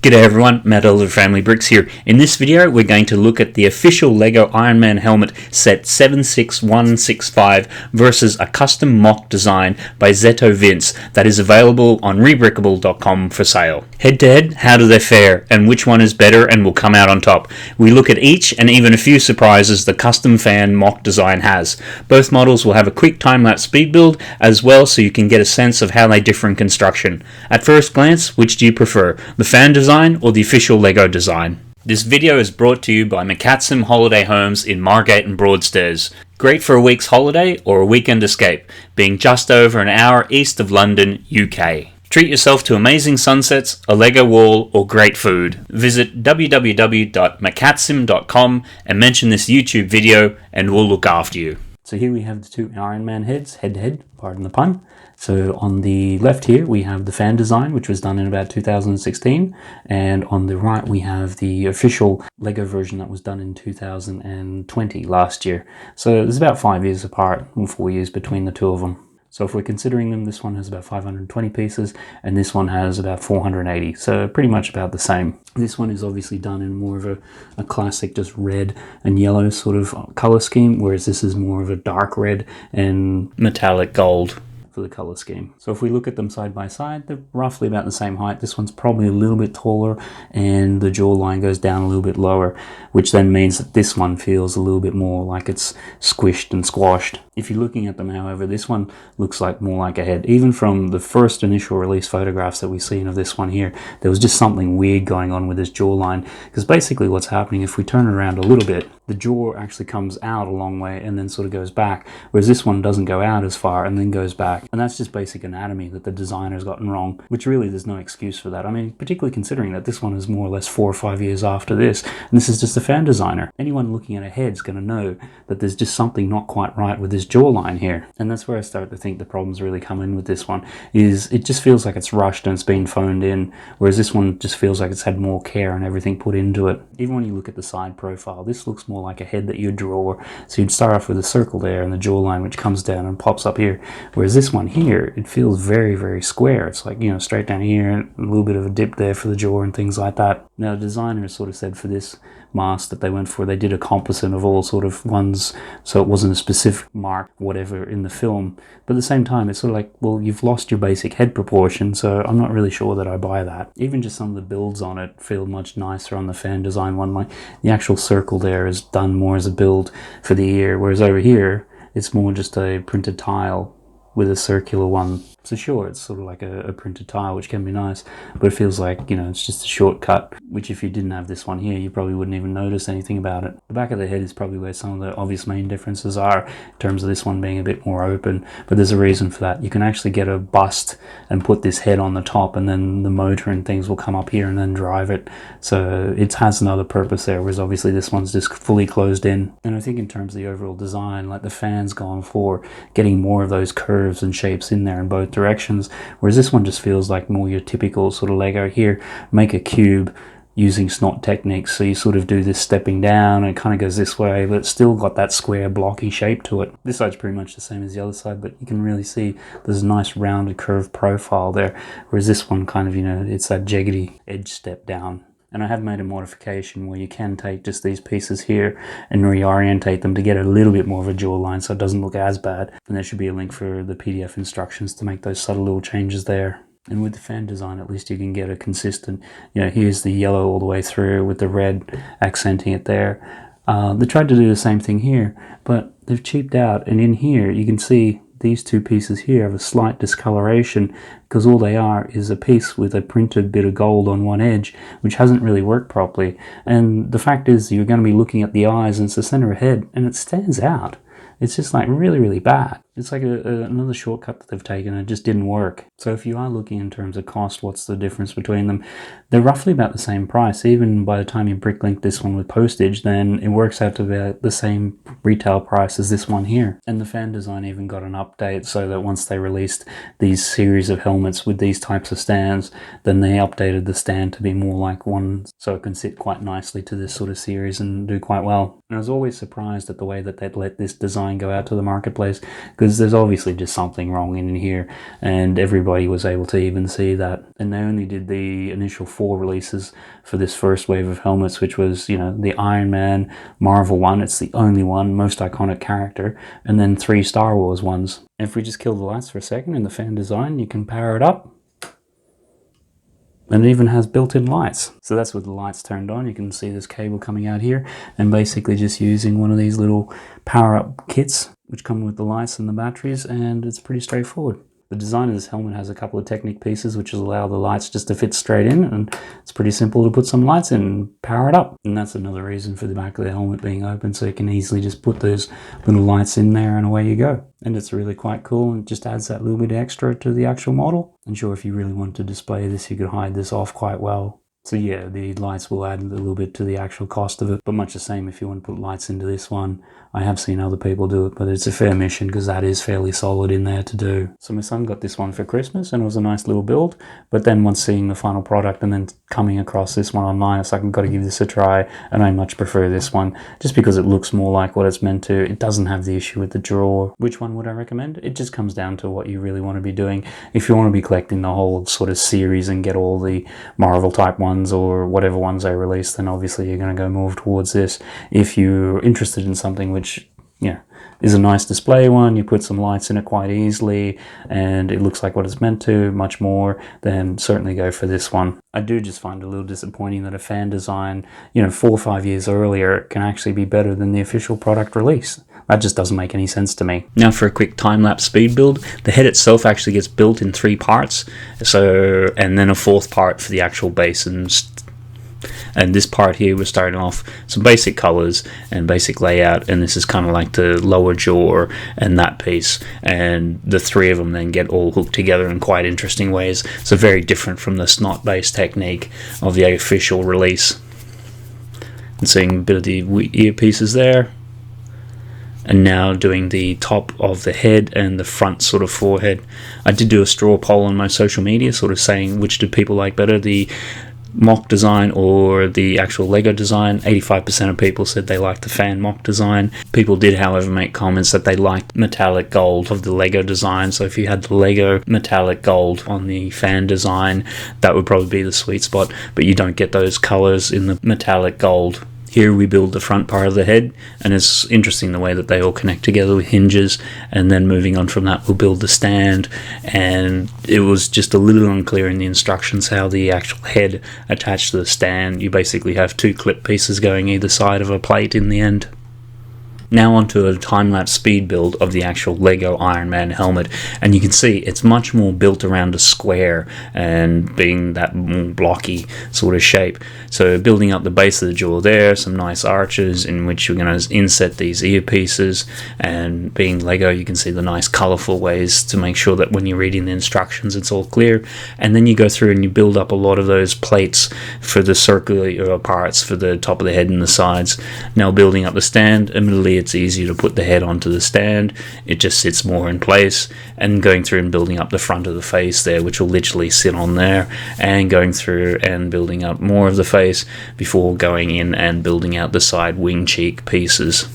G'day everyone, Matt Elder Family Bricks here. In this video we're going to look at the official LEGO Iron Man helmet set 76165 versus a custom MOC design by ZetoVince that is available on rebrickable.com for sale. Head to head, how do they fare and which one is better and will come out on top? We look at each and even a few surprises the custom fan MOC design has. Both models will have a quick time-lapse speed build as well, so you can get a sense of how they differ in construction. At first glance, which do you prefer? The fan design or the official LEGO design? This video is brought to you by McCatsim Holiday Homes in Margate and Broadstairs. Great for a week's holiday or a weekend escape, being just over an hour east of London, UK. Treat yourself to amazing sunsets, a LEGO wall, or great food. Visit www.mccatsim.com and mention this YouTube video and we'll look after you. So here we have the two Iron Man heads, head to head, pardon the pun. So on the left here we have the fan design, which was done in about 2016, and on the right we have the official LEGO version that was done in 2020, last year. So there's about 5 years apart, or 4 years between the two of them. So if we're considering them, this one has about 520 pieces and this one has about 480, so pretty much about the same. This one is obviously done in more of a classic just red and yellow sort of color scheme, whereas this is more of a dark red and metallic gold for the color scheme. So if we look at them side by side, they're roughly about the same height. This one's probably a little bit taller and the jawline goes down a little bit lower, which then means that this one feels a little bit more like it's squished and squashed. If you're looking at them, however, this one looks like more like a head. Even from the first initial release photographs that we've seen of this one here, there was just something weird going on with this jawline, because basically what's happening, if we turn it around a little bit, the jaw actually comes out a long way and then sort of goes back, whereas this one doesn't go out as far and then goes back. And that's just basic anatomy that the designer's gotten wrong, which really there's no excuse for that. I mean, particularly considering that this one is more or less 4 or 5 years after this, and this is just a fan designer. Anyone looking at a head's going to know that there's just something not quite right with this jawline here. And that's where I start to think the problems really come in with this one, is it just feels like it's rushed and it's been phoned in, whereas this one just feels like it's had more care and everything put into it. Even when you look at the side profile, this looks more like a head that you'd draw. So you'd start off with a circle there and the jawline which comes down and pops up here, whereas this one here, it feels very, very square. It's like, you know, straight down here and a little bit of a dip there for the jaw and things like that. Now the designer sort of said for this mask that they went for, they did a composite of all sort of ones, so it wasn't a specific mark whatever in the film, but at the same time it's sort of like, well, you've lost your basic head proportion, so I'm not really sure that I buy that. Even just some of the builds on it feel much nicer on the fan design one. Like the actual circle there is done more as a build for the ear, whereas over here it's more just a printed tile with a circular one. So sure, it's sort of like a printed tile, which can be nice, but it feels like, you know, it's just a shortcut, which if you didn't have this one here, you probably wouldn't even notice anything about it. The back of the head is probably where some of the obvious main differences are, in terms of this one being a bit more open, but there's a reason for that. You can actually get a bust and put this head on the top, and then the motor and things will come up here and then drive it. So it has another purpose there, whereas obviously this one's just fully closed in. And I think in terms of the overall design, like the fan's gone for getting more of those curves and shapes in there in both directions, whereas this one just feels like more your typical sort of Lego. Here, make a cube using snot techniques, so you sort of do this stepping down and it kind of goes this way, but it's still got that square blocky shape to it. This side's pretty much the same as the other side, but you can really see there's a nice rounded curved profile there, whereas this one kind of, you know, it's that jaggedy edge step down. And I have made a modification where you can take just these pieces here and reorientate them to get a little bit more of a jawline so it doesn't look as bad. And there should be a link for the PDF instructions to make those subtle little changes there. And with the fan design, at least you can get a consistent, you know, here's the yellow all the way through with the red accenting it there. They tried to do the same thing here, but they've cheaped out. And in here, you can see these two pieces here have a slight discoloration, because all they are is a piece with a printed bit of gold on one edge, which hasn't really worked properly. And the fact is, you're going to be looking at the eyes and it's the center of the head and it stands out. It's just like really, really bad. It's like another shortcut that they've taken and it just didn't work. So if you are looking in terms of cost, what's the difference between them? They're roughly about the same price. Even by the time you bricklink this one with postage, then it works out to about the same retail price as this one here. And the fan design even got an update, so that once they released these series of helmets with these types of stands, then they updated the stand to be more like one, so it can sit quite nicely to this sort of series and do quite well. And I was always surprised at the way that they'd let this design design go out to the marketplace, because there's obviously just something wrong in here, and everybody was able to even see that. And they only did the initial 4 releases for this first wave of helmets, which was, you know, the Iron Man Marvel one. It's the only one, most iconic character, and then 3 Star Wars ones. If we just kill the lights for a second in the fan design, you can power it up. And it even has built-in lights. So that's with the lights turned on. You can see this cable coming out here, and basically just using one of these little power-up kits which come with the lights and the batteries, and it's pretty straightforward. The design of this helmet has a couple of Technic pieces which allow the lights just to fit straight in, and it's pretty simple to put some lights in and power it up. And that's another reason for the back of the helmet being open, so you can easily just put those little lights in there and away you go. And it's really quite cool, and it just adds that little bit extra to the actual model. And sure, if you really want to display this, you could hide this off quite well. So yeah, the lights will add a little bit to the actual cost of it, but much the same if you want to put lights into this one. I have seen other people do it, but it's a fair mission because that is fairly solid in there to do. So my son got this one for Christmas, and it was a nice little build, but then once seeing the final product and then coming across this one online, it's like, I've got to give this a try, and I much prefer this one just because it looks more like what it's meant to. It doesn't have the issue with the drawer. Which one would I recommend? It just comes down to what you really want to be doing. If you want to be collecting the whole sort of series and get all the Marvel type ones or whatever ones they release, then obviously you're going to go more towards this. If you're interested in something which, yeah, is a nice display one, you put some lights in it quite easily, and it looks like what it's meant to, much more, then certainly go for this one. I do just find it a little disappointing that a fan design, you know, 4 or 5 years earlier can actually be better than the official product release. That just doesn't make any sense to me. Now for a quick time-lapse speed build, the head itself actually gets built in 3 parts, so, and then a 4th part for the actual base. And this part here, we're starting off some basic colors and basic layout, and this is kind of like the lower jaw and that piece, and the 3 of them then get all hooked together in quite interesting ways. So very different from the snot based technique of the official release. And seeing a bit of the earpieces there, and now doing the top of the head and the front sort of forehead. I did do a straw poll on my social media sort of saying which did people like better, the MOC design or the actual Lego design. 85% of people said they liked the fan MOC design. People did, however, make comments that they liked metallic gold of the Lego design. So if you had the Lego metallic gold on the fan design, that would probably be the sweet spot, but you don't get those colors in the metallic gold. Here we build the front part of the head, and it's interesting the way that they all connect together with hinges, and then moving on from that we'll build the stand. And it was just a little unclear in the instructions how the actual head attached to the stand. You basically have 2 clip pieces going either side of a plate in the end. Now onto a time-lapse speed build of the actual Lego Iron Man helmet, and you can see it's much more built around a square and being that more blocky sort of shape. So building up the base of the jaw there, some nice arches in which you're going to inset these earpieces, and being Lego you can see the nice colourful ways to make sure that when you're reading the instructions it's all clear. And then you go through and you build up a lot of those plates for the circular parts for the top of the head and the sides. Now building up the stand, immediately it's easier to put the head onto the stand. It just sits more in place, and going through and building up the front of the face there, which will literally sit on there, and going through and building up more of the face before going in and building out the side wing cheek pieces.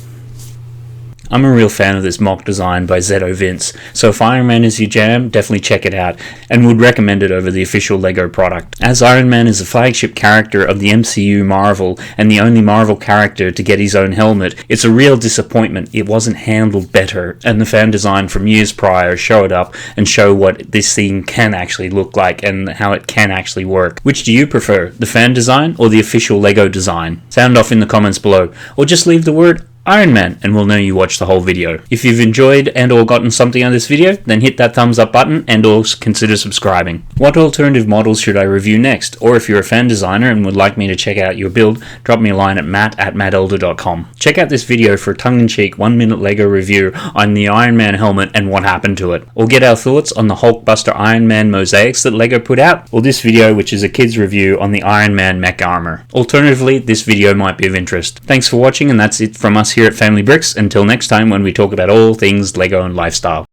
I'm a real fan of this MOC design by ZetoVince, so if Iron Man is your jam, definitely check it out, and would recommend it over the official Lego product. As Iron Man is the flagship character of the MCU Marvel, and the only Marvel character to get his own helmet, it's a real disappointment it wasn't handled better, and the fan design from years prior show it up and show what this thing can actually look like and how it can actually work. Which do you prefer, the fan design or the official Lego design? Sound off in the comments below, or just leave the word Iron Man and we'll know you watched the whole video. If you've enjoyed and or gotten something out of this video, then hit that thumbs up button and or consider subscribing. What alternative models should I review next? Or if you're a fan designer and would like me to check out your build, drop me a line at matt@mattelder.com. Check out this video for a tongue-in-cheek 1-minute Lego review on the Iron Man helmet and what happened to it. Or get our thoughts on the Hulkbuster Iron Man mosaics that Lego put out, or this video which is a kid's review on the Iron Man mech armor. Alternatively, this video might be of interest. Thanks for watching, and that's it from us here at Family Bricks. Until next time when we talk about all things Lego and lifestyle.